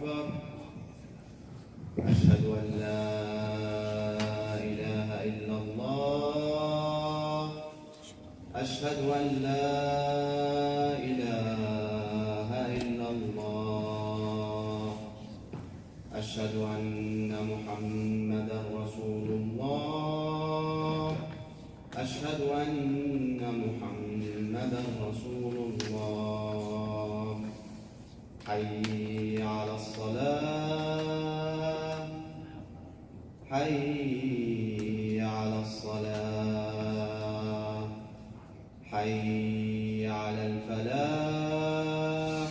أكبر أشهد أن لا إله إلا الله أشهد أن لا إله إلا الله أشهد أن محمدا رسول الله أشهد أن محمدا رسول الله حي على الصلاة حي على الصلاة حي على الفلاح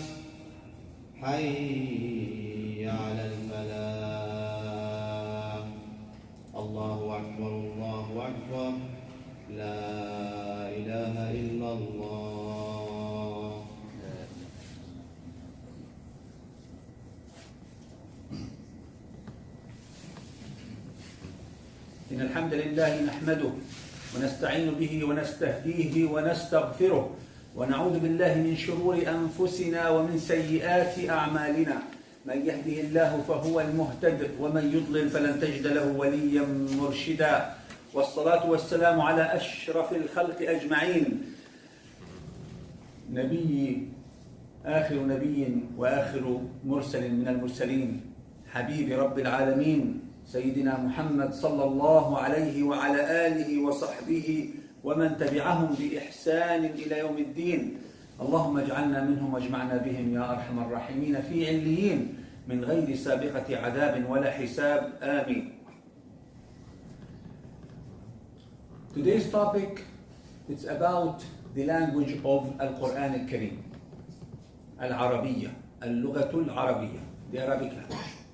حي على الفلاح الله أكبر الله أكبر لا إله إلا الله. إن الحمد لله نحمده ونستعين به ونستهديه ونستغفره ونعوذ بالله من شرور أنفسنا ومن سيئات أعمالنا من يهده الله فهو المهتد ومن يضلل فلن تجد له وليا مرشدا والصلاة والسلام على أشرف الخلق أجمعين آخر نبي وآخر مرسل من المرسلين حبيب رب العالمين سيدنا محمد صلى الله عليه وعلى آله وصحبه ومن تبعهم بإحسان إلى يوم الدين. اللهم اجعلنا منهم واجمعنا بهم يا أرحم الراحمين في عليين من غير سابقة عذاب ولا حساب آمين. Today's topic is about the language of Al-Quran Al-Kareem, Al-Arabiya, Al-Lughatul Arabiya, the Arabic language.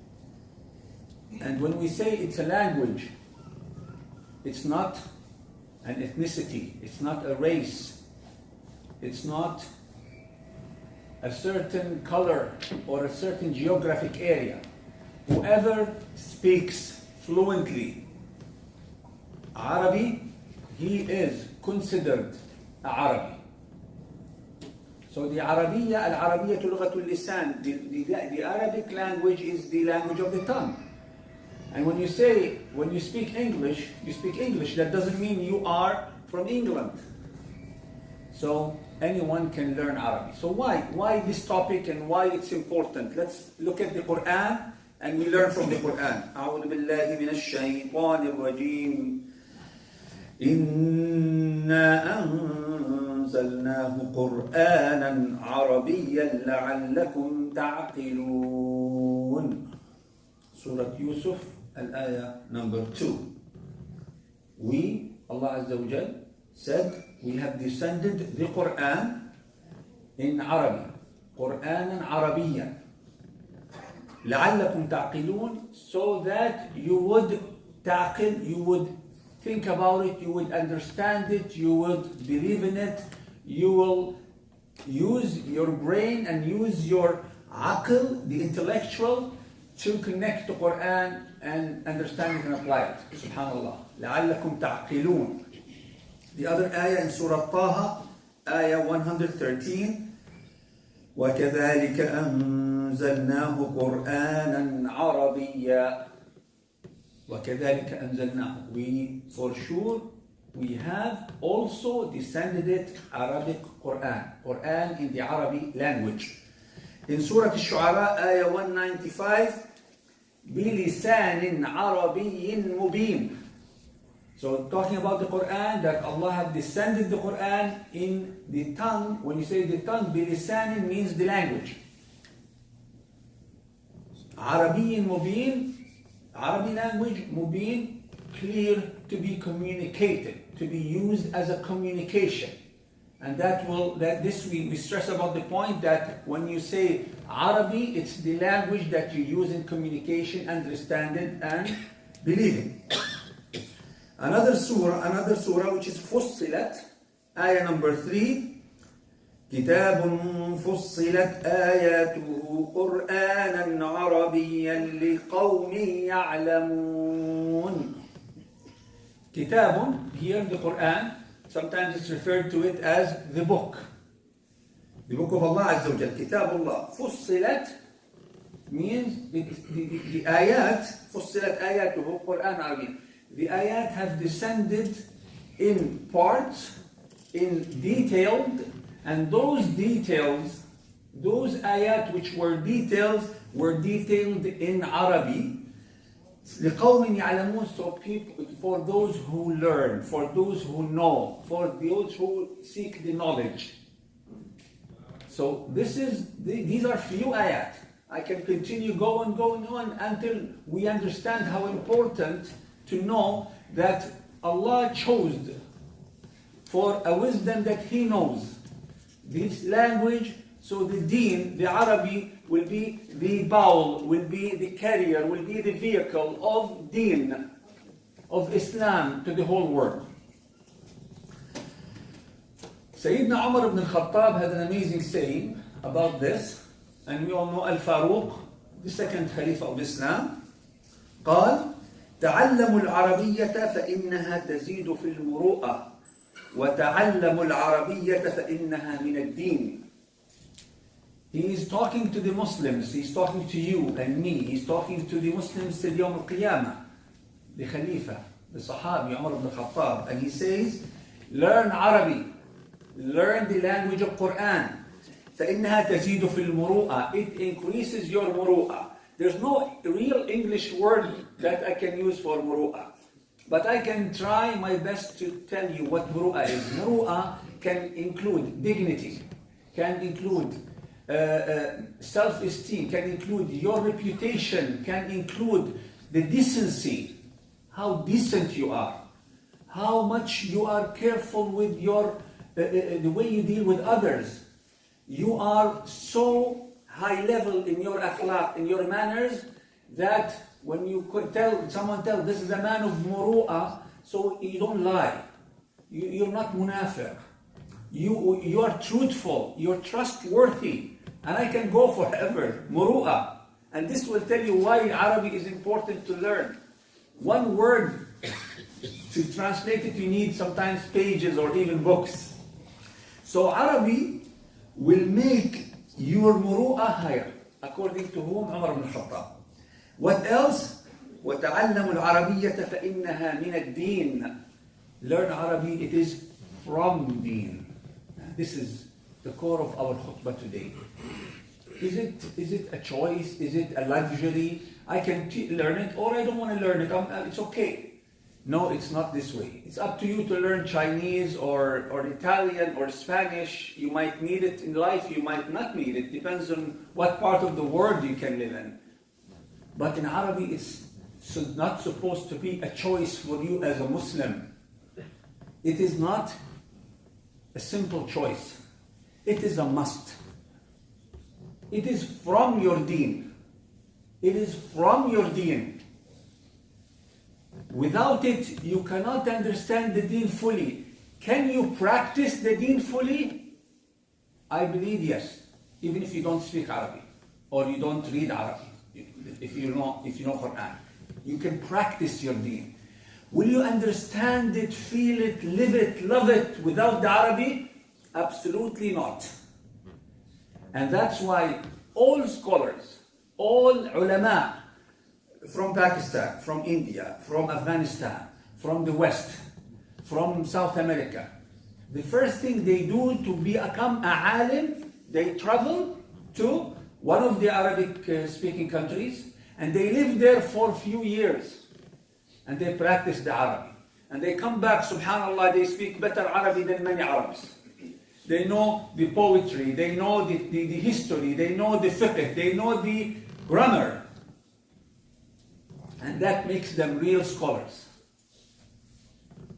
And when we say it's a language, it's not an ethnicity, it's not a race, it's not a certain color or a certain geographic area. Whoever speaks fluently Arabic, he is considered a Arabi. So the Arabiya, Al-Arabiya Lughatul Lisan, the Arabic language is the language of the tongue. And when you speak English, you speak English. That doesn't mean you are from England. So anyone can learn Arabic. So why this topic and why it's important? Let's look at the Quran and we learn from the Quran. أعوذ بالله من الشيطان الرجيم إنا أنزلناه قرآنا عربيا لعلكم تعقلون. Surah Yusuf, al-ayah number 2. We, Allah Azza wa Jal, said we have descended the Quran in Arabic. Qur'anan Arabiyan. لعلكم تعقلون, so that you would ta'qil, you would think about it, you would understand it, you would believe in it, you will use your brain and use your aql, the intellectual, to connect the Quran and understand it and apply it. Subhanallah. لَعَلَّكُمْ تَعْقِلُونَ. The other ayah in Surah Taha, ayah 113. وَكَذَلِكَ أَنزَلْنَاهُ قُرْآنًا عَرَبِيًّا. وَكَذَلِكَ أَنزَلْنَاهُ. We, for sure, we have also descended it Arabic Quran. Quran in the Arabic language. In Surah Al-Shu'ara, ayah 195, بِلِسَانٍ عَرَبِيٍّ مُبِينٍ. So talking about the Quran, that Allah had descended the Quran in the tongue. When you say the tongue, بِلِسَانٍ means the language. عَرَبِيٍّ مُبِينٍ, Arabic language, مُبِين, clear, to be communicated, to be used as a communication. And we stress about the point that when you say Arabi, it's the language that you use in communication, understanding and believing. Another surah which is Fussilat, ayah number 3. كتاب فصلت آياته قرآنا عربيا لقوم يعلمون. كتاب, here the Quran, sometimes it's referred to it as the book of Allah Azza wa Jal, Kitab Allah. فصلت, means the ayat, فصلت آياته, Quran Arabic. The ayat have descended in parts, in detailed, and those details, those ayat which were detailed in Arabic. لقوم يعلمون, so people, for those who learn, for those who know, for those who seek the knowledge. So these are few ayat. I can continue going on until we understand how important to know that Allah chose for a wisdom that He knows this language. So the deen, the Arabic, will be the bowl, will be the carrier, will be the vehicle of deen, of Islam to the whole world. Sayyidina Umar ibn al-Khattab had an amazing saying about this, and we all know Al-Faruq, the second Khalifa of Islam, قال تعلموا العربية فإنها تزيد في المروءة وتعلموا العربية فإنها من الدين. He is talking to the Muslims, he's talking to you and me, he's talking to the Muslims till Yawm al-Qiyamah, the Khalifa, the Sahabi Umar ibn al-Khattab, and he says, learn Arabic, learn the language of Quran. فإنها تزيد في المروءة. It increases your muru'ah. There's no real English word that I can use for muru'ah. But I can try my best to tell you what muru'ah is. Muru'ah can include dignity, can include self-esteem, can include your reputation, can include the decency, how decent you are, how much you are careful with your the way you deal with others. You are so high level in your akhlaq, in your manners, that when you could tell someone, this is a man of muru'ah, so you don't lie. You're not munafiq. You are truthful. You're trustworthy. And I can go forever. Muru'ah. And this will tell you why Arabic is important to learn. One word, to translate it, you need sometimes pages or even books. So Arabic will make your muru'ah higher, according to whom? Umar ibn Khattab. What else? وَتَعَلَّمُوا الْعَرَبِيَّةَ فَإِنَّهَا مِنَ الدِّينِ. Learn Arabic, it is from deen. This is the core of our khutbah today. Is it a choice? Is it a luxury? I can learn it, or I don't want to learn it. It's okay. No, it's not this way. It's up to you to learn Chinese or Italian or Spanish. You might need it in life, you might not need it. Depends on what part of the world you can live in. But in Arabic, it's not supposed to be a choice for you as a Muslim. It is not a simple choice. It is a must. It is from your deen. It is from your deen. Without it, you cannot understand the deen fully. Can you practice the deen fully? I believe yes. Even if you don't speak Arabic or you don't read Arabic, if you know Quran, you can practice your deen. Will you understand it, feel it, live it, love it without the Arabic? Absolutely not. And that's why all scholars, all ulama from Pakistan, from India, from Afghanistan, from the West, from South America, the first thing they do to become a alim, they travel to one of the Arabic speaking countries and they live there for a few years and they practice the Arabic. And they come back, subhanAllah, they speak better Arabic than many Arabs. They know the poetry, they know the history, they know the fiqh, they know the grammar. And that makes them real scholars.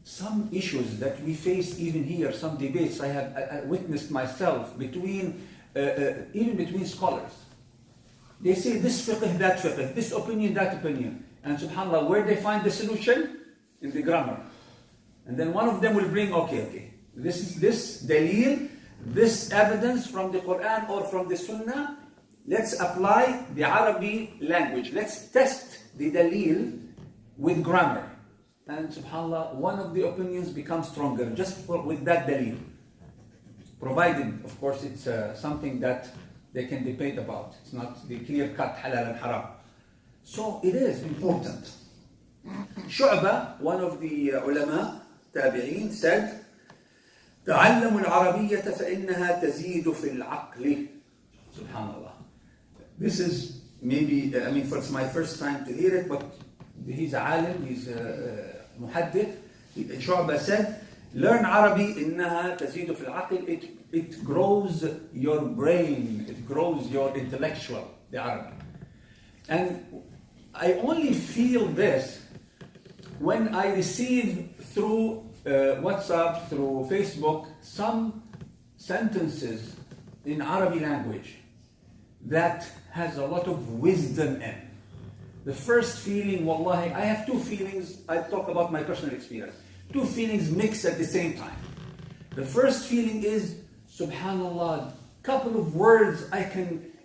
Some issues that we face even here, some debates I have witnessed myself even between scholars. They say this fiqh, that fiqh, this opinion, that opinion. And subhanAllah, where they find the solution? In the grammar. And then one of them will bring, okay, this is this dalil, this evidence from the Quran or from the Sunnah. Let's apply the Arabic language. Let's test the dalil with grammar. And subhanAllah, one of the opinions becomes stronger just with that dalil. Provided, of course, it's something that they can debate about. It's not the clear-cut halal and haram. So it is important. Shu'bah, one of the ulama, tabi'een, said, تعلموا العربية فإنها تزيد في العقل. Subhanallah. This is maybe, it's my first time to hear it, but he's a alim, he's a muhaddith. Shu'bah said, learn Arabic إنها تزيد في العقل. It grows your brain, it grows your intellectual, the Arabic. And I only feel this when I receive through WhatsApp, through Facebook, some sentences in Arabic language that has a lot of wisdom in. The first feeling, wallahi, I have two feelings. I talk about my personal experience. Two feelings mixed at the same time. The first feeling is, subhanallah, couple of words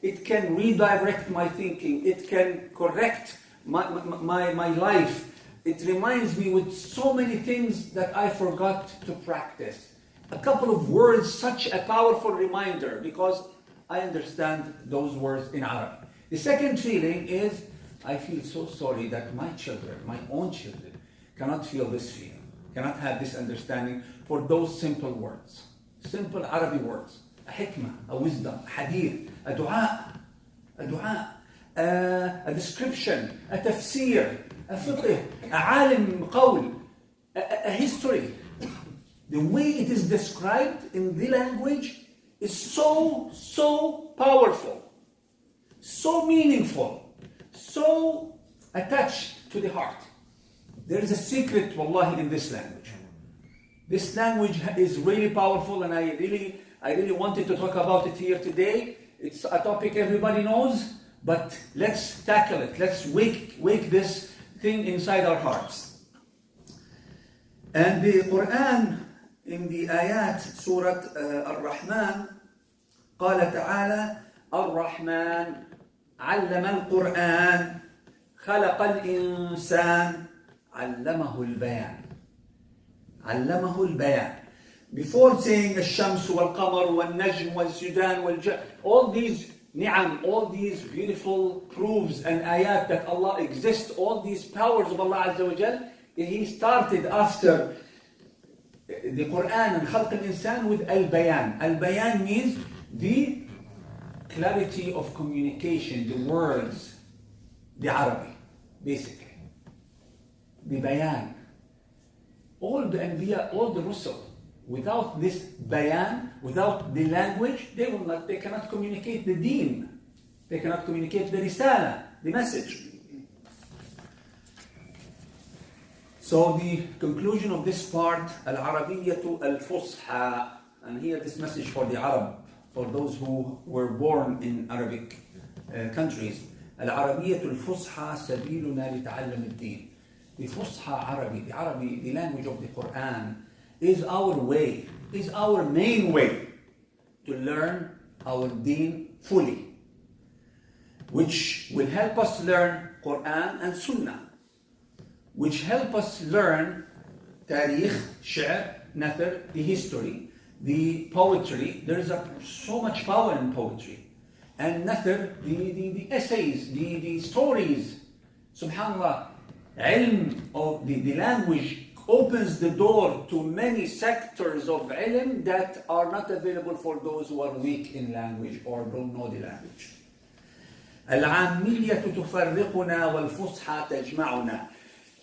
it can redirect my thinking. It can correct my life. It reminds me with so many things that I forgot to practice. A couple of words, such a powerful reminder, because I understand those words in Arabic. The second feeling is, I feel so sorry that my children, my own children, cannot feel this feeling, cannot have this understanding for those simple words. Simple Arabic words. A hikmah, a wisdom, a hadith, a dua, a description, a tafsir, a fiqh, a alim qawl, a history. The way it is described in the language is so powerful, so meaningful, so attached to the heart. There is a secret, wallahi, in this language. This language is really powerful, and I really wanted to talk about it here today. It's a topic everybody knows, but let's tackle it. Let's wake this thing inside our hearts. And the Quran, in the ayat, Surah Ar-Rahman, قال تعالى الرحمن علم القرآن خلق الإنسان علمه البيان. علمه البيان. Before saying الشمس والقمر والنجم والسودان والجبل, all these ni'am, all these beautiful proofs and ayat that Allah exists, all these powers of Allah Azza wa Jal, He started after the Quran and خلق الإنسان with al-bayan. Al-bayan means the clarity of communication, the words, the Arabic, basically. The bayan. All the Anbiya, all the Rusul, without this bayan, without the language, they cannot communicate the deen. They cannot communicate the risala, the message. So the conclusion of this part, al-Arabiyyatu al-Fusha, and here this message for the Arab, for those who were born in Arabic countries. Al-Arabiyyatu al-Fusha sabiluna lita'allam al-din. The Fusha Arabic, the language of the Quran, is our way, is our main way to learn our deen fully, which will help us learn Quran and Sunnah, which help us learn tarikh, shi'r, nathar, the history, the poetry. There is so much power in poetry. And nathar, the essays, the stories. Subhanallah, ilm of the language opens the door to many sectors of ilm that are not available for those who are weak in language or don't know the language. العامية تفرقنا والفصحى تجمعنا.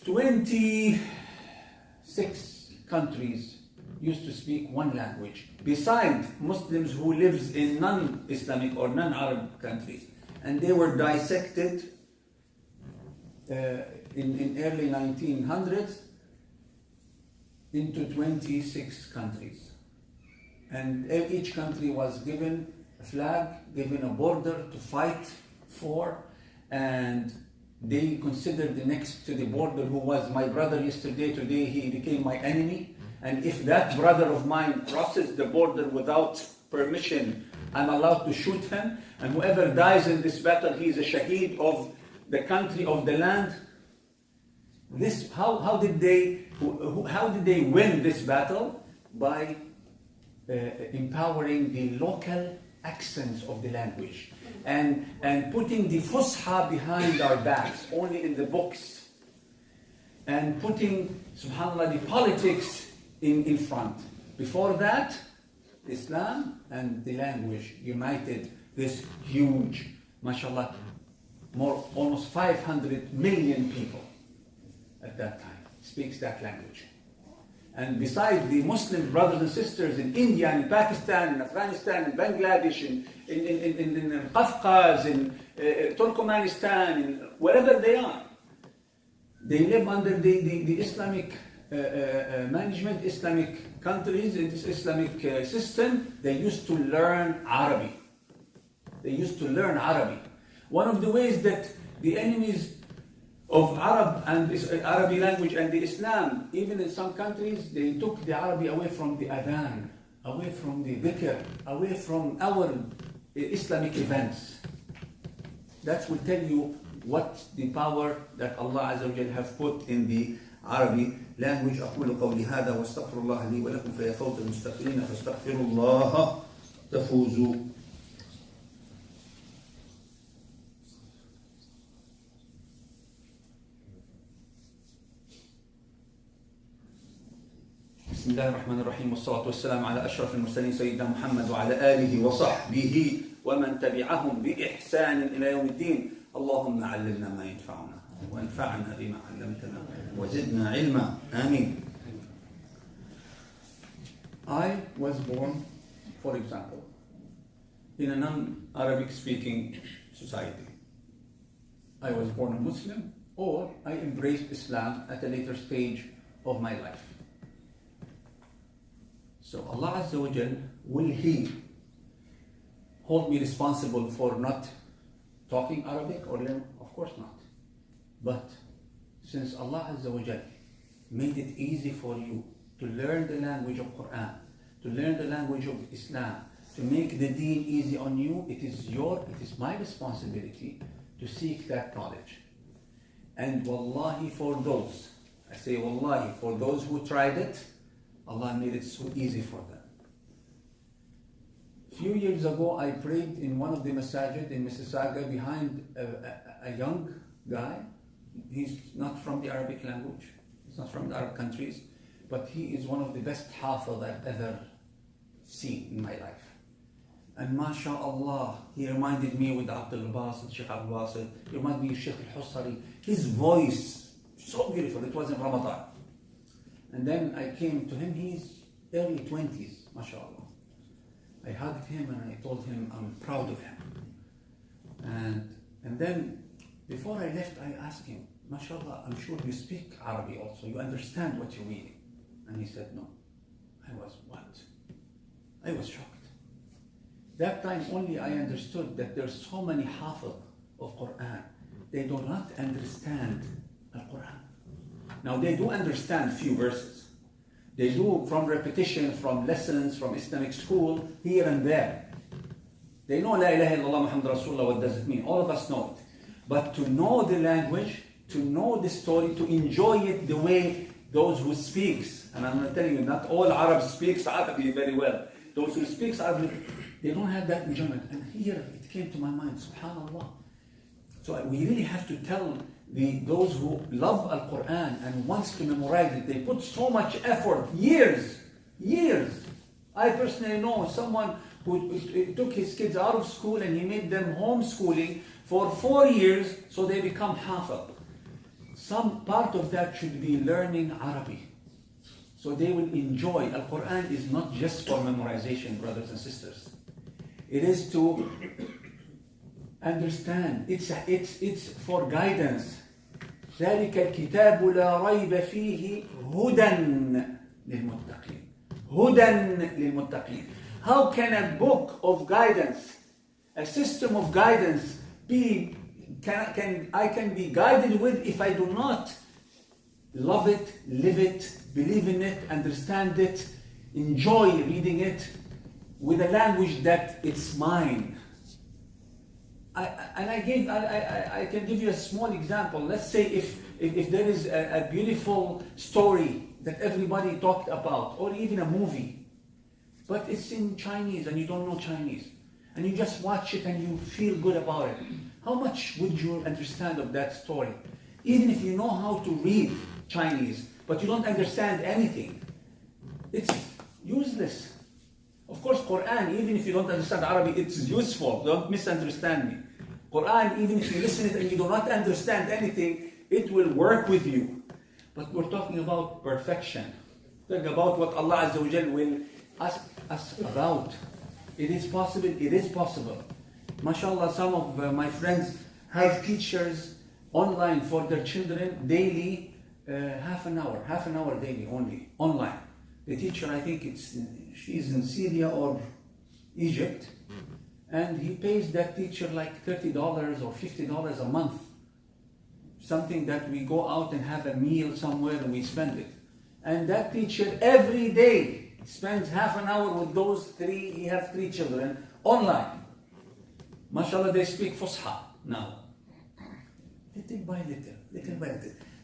26 countries used to speak one language, besides Muslims who lives in non-Islamic or non-Arab countries. And they were dissected in early 1900s into 26 countries. And each country was given a flag, given a border to fight for, and they considered the next to the border who was my brother yesterday, today he became my enemy. And if that brother of mine crosses the border without permission, I'm allowed to shoot him. And whoever dies in this battle, he is a shaheed of the country, of the land. This, how did they win this battle? By empowering the local accents of the language, and putting the Fusha behind our backs, only in the books, and putting, subhanAllah, the politics in front. Before that, Islam and the language united this huge, mashallah, almost 500 million people at that time speaks that language. And besides the Muslim brothers and sisters in India, and in Pakistan, in Afghanistan, in Bangladesh, in Kafkaz, in Turkmenistan, in wherever they are, they live under the Islamic management, Islamic countries, in this Islamic system. They used to learn Arabic. They used to learn Arabic. One of the ways that the enemies of Arab and this Arabic language and the Islam, even in some countries, they took the Arabic away from the adhan, away from the dhikr, away from our Islamic events. That will tell you what the power that Allah Azza wa Jal have put in the Arabic language. أقول قولي هذا واستغفر الله لي ولكم فيا فوز المستغفرين فاستغفروا الله تفوزوا. بسم الله الرحمن الرحيم والصلاة والسلام على أشرف المرسلين سيدنا محمد وعلى آله وصحبه ومن تبعهم بإحسان إلى يوم الدين. اللهم علمنا ما ينفعنا وانفعنا بما علمتنا وزدنا علما. آمين. I was born, for example, in a non-Arabic speaking society. I was born a Muslim, or I embraced Islam at a later stage of my life. So Allah Azza wa Jal, will He hold me responsible for not talking Arabic or learn? Of course not. But since Allah Azza wa Jal made it easy for you to learn the language of Quran, to learn the language of Islam, to make the deen easy on you, it is my responsibility to seek that knowledge. And wallahi, for those, I say wallahi, for those who tried it, Allah made it so easy for them. A few years ago, I prayed in one of the masajid in Mississauga behind a young guy. He's not from the Arabic language. He's not from the Arab countries, but he is one of the best hafiz I've ever seen in my life. And mashallah, he reminded me with Abdul Basit, Sheikh Abdul Basit, he reminded me of Sheikh Al-Husari. His voice, so beautiful. It was in Ramadan. And then I came to him, he's early 20s, mashallah. I hugged him and I told him I'm proud of him. And then before I left, I asked him, mashallah, I'm sure you speak Arabic also, you understand what you're reading. And he said, no. I was, what? I was shocked. That time only I understood that there's so many hafiz of Quran. They do not understand Al-Quran. Now they do understand few verses. They do from repetition, from lessons, from Islamic school, here and there. They know La ilaha illallah Muhammad Rasulullah, what does it mean? All of us know it. But to know the language, to know the story, to enjoy it the way those who speaks, and I'm going to tell you, not all Arabs speaks Arabic very well. Those who speaks Arabic, they don't have that enjoyment. And here it came to my mind, subhanallah. So we really have to tell those who love Al-Quran and wants to memorize it, they put so much effort, years. I personally know someone who took his kids out of school and he made them homeschooling for 4 years so they become hafiz. Some part of that should be learning Arabic, so they will enjoy. Al-Quran is not just for memorization, brothers and sisters. It is to understand. It's for guidance. ذلك الكتاب لا ريب فيه هدى للمتقين. هدى للمتقين. How can a book of guidance, a system of guidance I can be guided with if I do not love it, live it, believe in it, understand it, enjoy reading it with a language that it's mine. I can give you a small example. Let's say if there is a beautiful story that everybody talked about, or even a movie, but it's in Chinese and you don't know Chinese, and you just watch it and you feel good about it, how much would you understand of that story? Even if you know how to read Chinese, but you don't understand anything, it's useless. Of course, Quran, even if you don't understand Arabic, it's useful. Don't misunderstand me. Quran, even if you listen it and you do not understand anything, it will work with you. But we're talking about perfection. Talking about what Allah Azza wa Jal will ask us about. It is possible. It is possible. MashaAllah, some of my friends have teachers online for their children daily, half an hour daily only, online. The teacher, I think she's in Syria or Egypt, and he pays that teacher like $30 or $50 a month. Something that we go out and have a meal somewhere and we spend it. And that teacher every day spends half an hour with those three, he has 3 children, online. MashaAllah, they speak Fusha now. Little by little.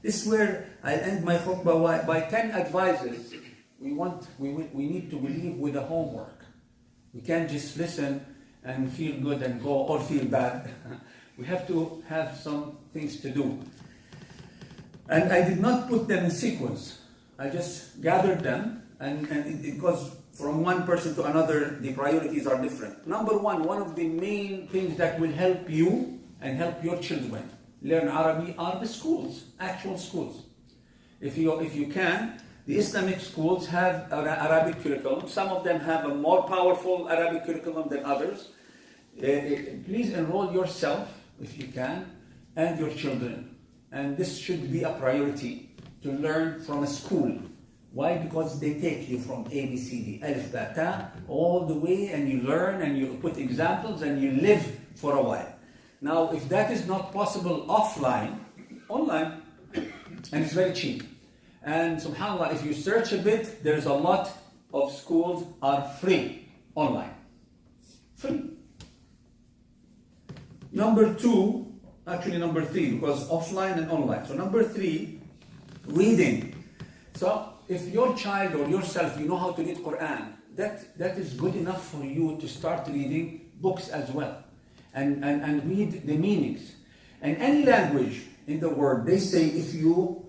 This is where I end my khutbah by 10 advices. We need to believe with the homework. We can't just listen and feel good and go, or feel bad. We have to have some things to do. And I did not put them in sequence. I just gathered them, and it goes from one person to another, the priorities are different. Number one of the main things that will help you and help your children learn Arabic are the schools, actual schools. If you can, the Islamic schools have an Arabic curriculum. Some of them have a more powerful Arabic curriculum than others. Please enroll yourself, if you can, and your children. And this should be a priority to learn from a school. Why? Because they take you from A, B, C, D, Alif, Ba, Ta, all the way, and you learn, and you put examples, and you live for a while. Now, if that is not possible offline, online, and it's very cheap. And subhanAllah, if you search a bit, there's a lot of schools are free online. Free. Number 2, actually number 3, because offline and online. So number 3, reading. So if your child or yourself, you know how to read Quran, that is good enough for you to start reading books as well. And read the meanings. And any language in the world, they say if you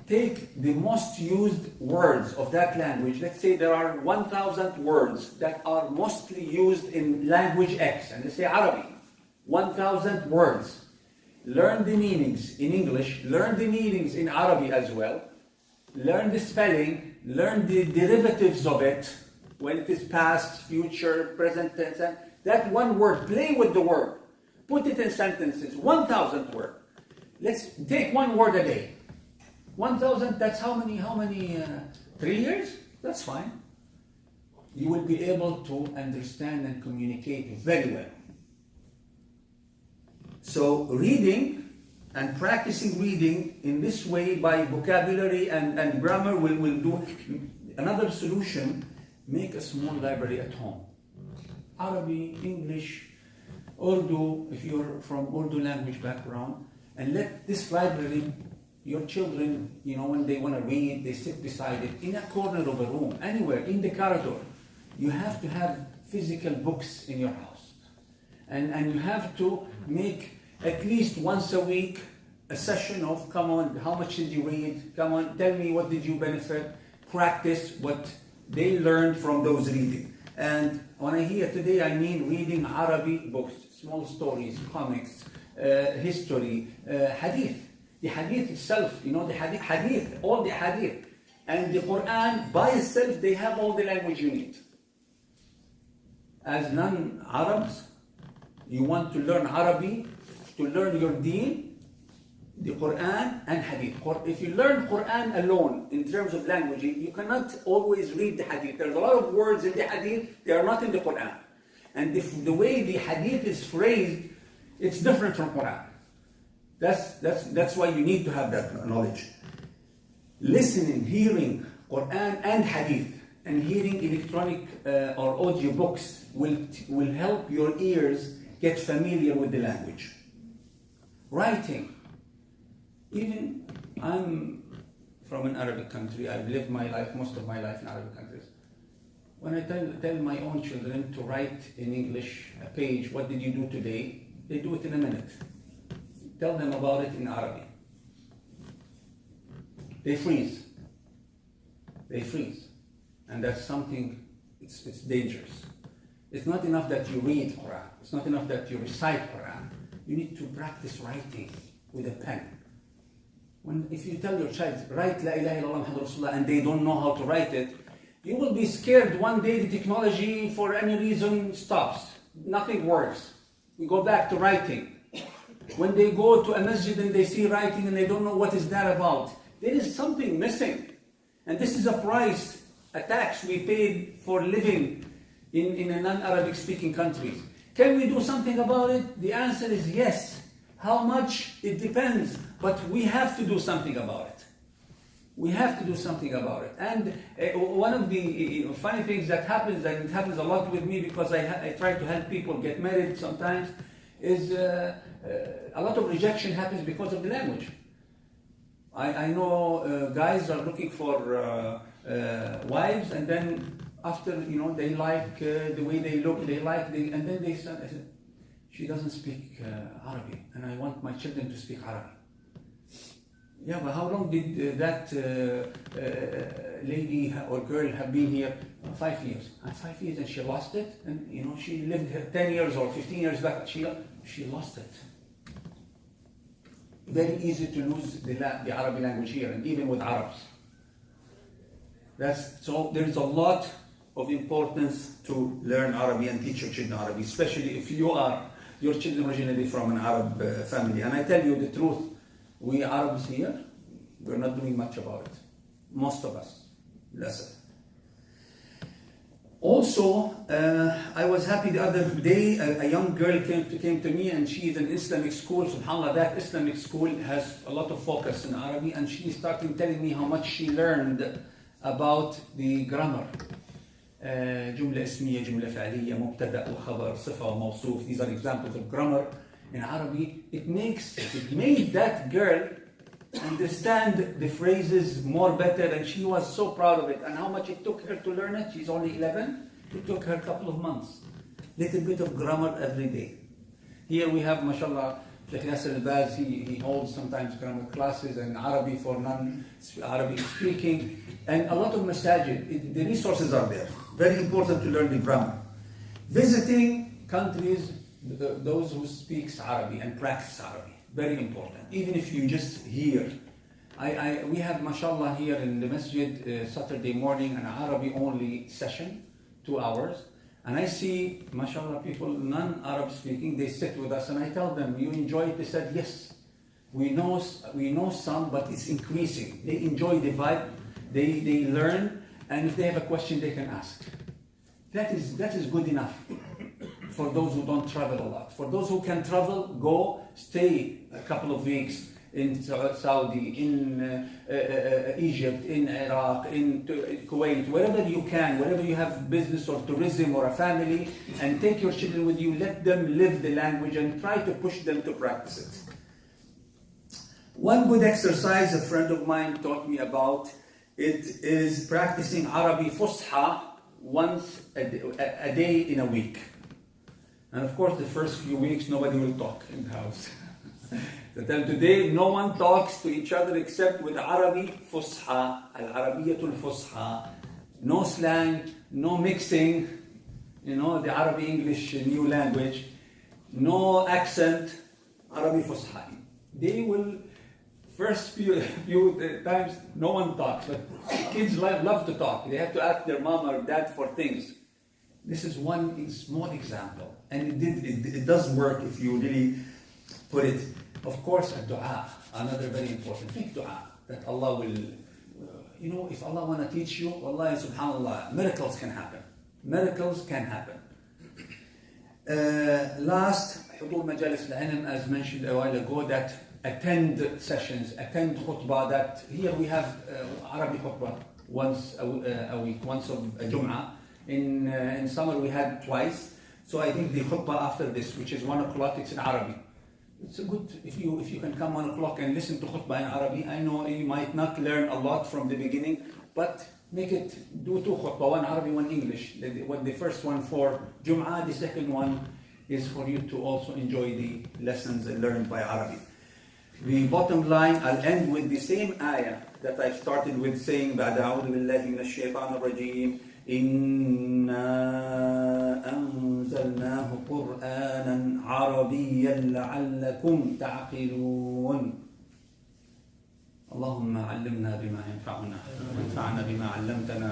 take the most used words of that language, let's say there are 1,000 words that are mostly used in language X, and they say Arabic, 1,000 words. Learn the meanings in English, learn the meanings in Arabic as well, learn the spelling, learn the derivatives of it, when it is past, future, present tense, and that one word, play with the word, put it in sentences, 1,000 words. Let's take one word a day. 1,000, that's how many, 3 years? That's fine. You will be able to understand and communicate very well. So reading and practicing reading in this way by vocabulary and grammar will do. Another solution, make a small library at home. Arabic, English, Urdu, if you're from Urdu language background, and let this library, your children, when they want to read, they sit beside it in a corner of a room, anywhere, in the corridor. You have to have physical books in your house. And you have to make at least once a week a session of, come on, how much did you read? Come on, tell me what did you benefit? Practice what they learned from those reading. And when I hear today, I mean reading Arabic books, small stories, comics, history, hadith. The hadith itself, the hadith, all the hadith. And the Quran by itself, they have all the language you need. As non-Arabs, you want to learn Arabic, to learn your deen, the Quran and hadith. If you learn Quran alone in terms of language, you cannot always read the hadith. There's a lot of words in the hadith, they are not in the Quran. And the way the hadith is phrased, it's different from Quran. That's why you need to have that knowledge. Listening, hearing Quran and hadith, and hearing electronic or audio books will help your ears get familiar with the language. Writing. Even I'm from an Arabic country. I've lived my life, most of my life in Arabic countries. When I tell my own children to write in English a page, what did you do today? They do it in a minute. Tell them about it in Arabic. They freeze. They freeze. And that's something, it's dangerous. It's not enough that you read Quran. It's not enough that you recite Quran. You need to practice writing with a pen. If you tell your child, write La ilaha illallah Muhammadur Rasulullah, and they don't know how to write it, you will be scared one day the technology for any reason stops. Nothing works. We go back to writing. When they go to a masjid and they see writing and they don't know what is that about, there is something missing. And this is a price, a tax we paid for living in a non-Arabic speaking countries. Can we do something about it? The answer is yes. How much? It depends. But we have to do something about it. We have to do something about it. And one of the funny things that happens, and it happens a lot with me because I try to help people get married sometimes, is a lot of rejection happens because of the language. I know guys are looking for wives, and then after, they like the way they look, and then they start, I said, she doesn't speak Arabic, and I want my children to speak Arabic. Yeah, but how long did that lady or girl have been here? 5 years. And 5 years, and she lost it. And she lived here 10 years or 15 years back. She lost it. Very easy to lose the Arabic language here, and even with Arabs. So there is a lot of importance to learn Arabic and teach your children Arabic, especially if your children originally from an Arab family. And I tell you the truth, we Arabs here, we're not doing much about it. Most of us, less. Also, I was happy the other day, a young girl came to me, and she is in Islamic school. SubhanAllah, that Islamic school has a lot of focus in Arabic, and she started telling me how much she learned about the grammar. جملة اسمية, جملة فعلية, مبتدأ وخبر, صفة وموصوف. These are examples of grammar in Arabic. It made that girl understand the phrases more better, and she was so proud of it. And how much it took her to learn it? She's only 11. It took her a couple of months. Little bit of grammar every day. Here we have, mashallah, Sheikh Yasser Aboutaha, he holds sometimes grammar classes in Arabic for non-Arabic speaking, and a lot of masajid. The resources are there. Very important to learn the grammar. Visiting countries, those who speak Arabic and practice Arabic, very important. Even if you just hear. We have, mashallah, here in the masjid, Saturday morning, an Arabic only session, 2 hours. And I see, mashallah, people non-Arab speaking, they sit with us, and I tell them, you enjoy it? They said, yes. We know some, but it's increasing. They enjoy the vibe, they learn, and if they have a question, they can ask. That is good enough for those who don't travel a lot. For those who can travel, go, stay a couple of weeks in Saudi, in Egypt, in Iraq, in Kuwait, wherever you can, wherever you have business or tourism or a family, and take your children with you, let them live the language and try to push them to practice it. One good exercise a friend of mine taught me about, it is practicing Arabic Fusha once a day in a week. And of course, the first few weeks, nobody will talk in the house. Then today, no one talks to each other except with Arabic Fusha, Al-Arabiyyatul Fusha. No slang, no mixing, the Arabic English new language. No accent, Arabic Fusha. They will, first few times, no one talks. But kids love to talk. They have to ask their mom or dad for things. This is one small example. And it does work if you really put it. Of course, a dua, another very important thing, dua, that Allah will, if Allah want to teach you, wallahi, subhanallah, miracles can happen. Miracles can happen. Last, حضور مجالس العلم, as mentioned a while ago, that attend sessions, attend khutbah, that here we have Arabic khutbah once a week, once of Jum'ah. In summer we had twice. So I think the khutbah after this, which is 1 o'clock, it's in Arabic. It's a good, if you can come 1 o'clock and listen to khutbah in Arabic. I know you might not learn a lot from the beginning, but make it do 2 khutbah, 1 Arabic, 1 English. The first one for Jum'ah, the second one is for you to also enjoy the lessons learned by Arabic. The bottom line, I'll end with the same ayah that I started with saying, بعد أعوذ بالله من الشيطان الرجيم إنا أنزلناه قرآنا عربيا لعلكم تعقلون. اللهم علمنا بما ينفعنا وانفعنا بما علمتنا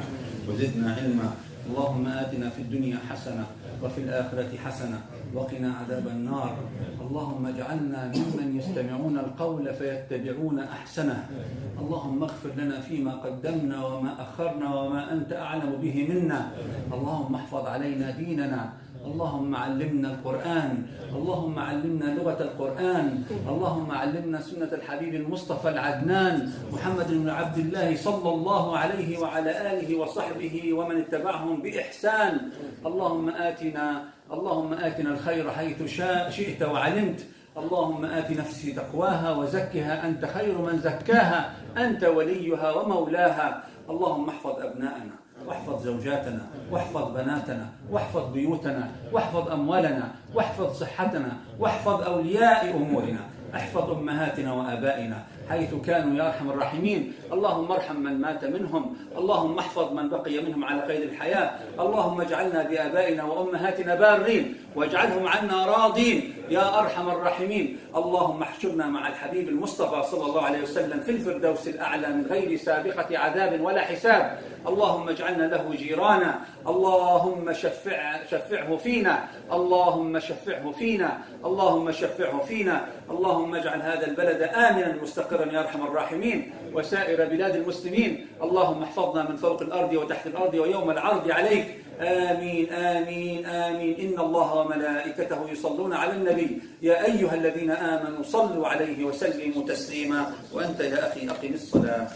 وزدنا علما. اللهم آتنا في الدنيا حسنة وفي الآخرة حسنة وقنا عذاب النار. اللهم اجعلنا ممن يستمعون القول فيتبعون أحسنه. اللهم اغفر لنا فيما قدمنا وما أخرنا وما أنت أعلم به منا. اللهم احفظ علينا ديننا. اللهم علمنا القرآن. اللهم علمنا لغة القرآن. اللهم علمنا سنة الحبيب المصطفى العدنان محمد بن عبد الله صلى الله عليه وعلى آله وصحبه ومن اتبعهم بإحسان. اللهم آتنا الخير حيث شئت وعلمت. اللهم آت نفسي تقواها وزكها أنت خير من زكاها أنت وليها ومولاها. اللهم احفظ أبناءنا واحفظ زوجاتنا واحفظ بناتنا واحفظ بيوتنا واحفظ أموالنا واحفظ صحتنا واحفظ أولياء أمورنا. احفظ أمهاتنا وآبائنا حيث كانوا يا أرحم الراحمين. اللهم ارحم من مات منهم. اللهم احفظ من بقي منهم على قيد الحياة. اللهم اجعلنا بآبائنا وأمهاتنا بارين واجعلهم عنا راضين يا أرحم الراحمين. اللهم احشرنا مع الحبيب المصطفى صلى الله عليه وسلم في الفردوس الأعلى من غير سابقة عذاب ولا حساب. اللهم اجعلنا له جيرانا. اللهم شفعه فينا. اللهم شفعه فينا. اللهم شفعه فينا. اللهم اجعل هذا البلد آمنا مستقرا يا أرحم الراحمين وسائر بلاد المسلمين. اللهم احفظنا من فوق الأرض وتحت الأرض ويوم العرض عليك. آمين آمين آمين. إن الله وملائكته يصلون على النبي يا أيها الذين آمنوا صلوا عليه وسلموا تسليما. وأنت يا أخي أقم الصلاة.